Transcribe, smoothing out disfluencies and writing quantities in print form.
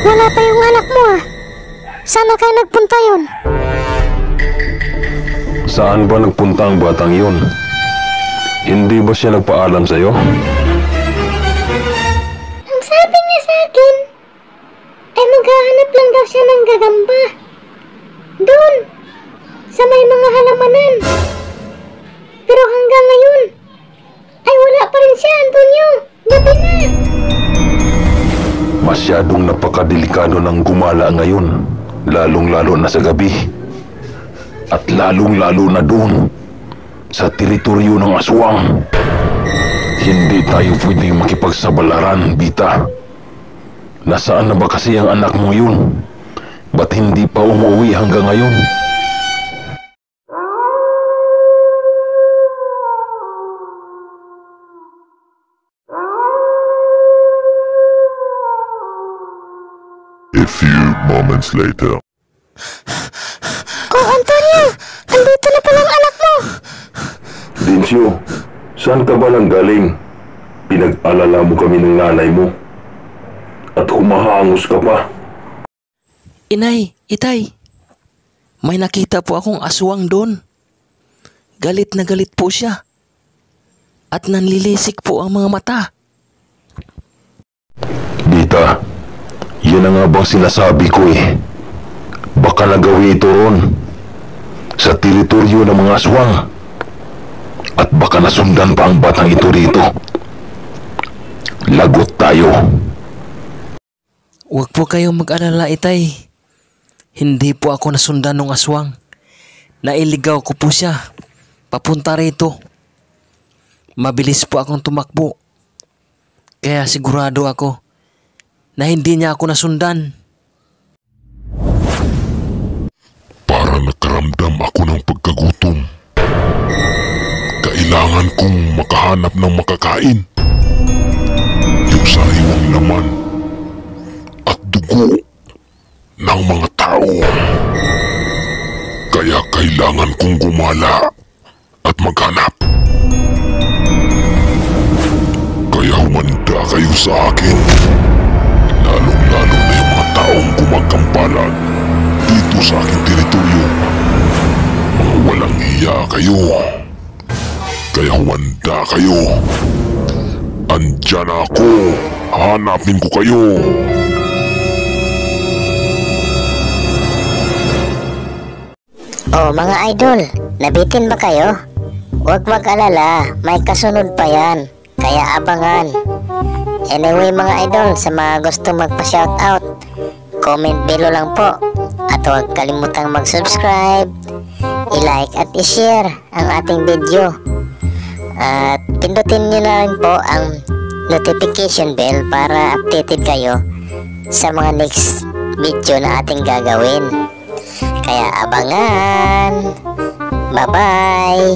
Wala pa yung anak mo ah. Sana kayo nagpunta yun? Saan ba nagpunta ang batang yun? Hindi ba siya nagpaalam sa'yo? Ang sabi niya sa akin, ay maghahanap lang daw siya ng gagamba. Doon, sa may mga halamanan. Pero hanggang ngayon, ay wala pa rin siya, Antonio. Gabi na. Masyadong napakadelikado ng gumala ngayon, lalong-lalo na sa gabi. At lalong-lalo na doon, sa teritoryo ng aswang. Hindi tayo pwedeng makipagsabalaran, Bita. Nasaan na ba kasi ang anak mo yun? Ba't hindi pa umuwi hanggang ngayon? A few moments later. Oh, Antonio! Andito na palang anak mo! Dincio, saan ka ba nang galing? Pinag-alala mo kami ng nanay mo. At humahangos ka pa. Inay, itay, may nakita po akong aswang doon. Galit na galit po siya. At nanlilisik po ang mga mata. Bita, yan na nga bang sinasabi ko eh. Baka nagawi ito ron sa teritoryo ng mga aswang. At baka nasundan pa ang batang ito rito. Lagot tayo. Huwag po kayong mag-alala, itay. Hindi po ako nasundan ng aswang. Nailigaw ko po siya papunta rito. Mabilis po akong tumakbo. Kaya sigurado ako na hindi niya ako nasundan. Para nakaramdam ako ng pagkagutom. Kailangan kong makahanap ng makakain. Yung sariwang laman at dugo ng mga tao. Kaya kailangan kong gumala at maghanap. Kaya humanda kayo sa akin. Lalong-lalo na yung mga taong gumagampalag dito sa aking teritoryo. Mga walang hiya kayo. Kaya humanda kayo. Andyan ako. Hanapin ko kayo. Oh, mga idol, nabitin ba kayo? Huwag mag-alala, may kasunod pa yan. Kaya abangan. Anyway mga idol, sa mga gusto magpa-shoutout, comment below lang po. At huwag kalimutang mag-subscribe, i-like at i-share ang ating video. At pindutin nyo na rin po ang notification bell para updated kayo sa mga next video na ating gagawin. Kaya abangan. Bye-bye.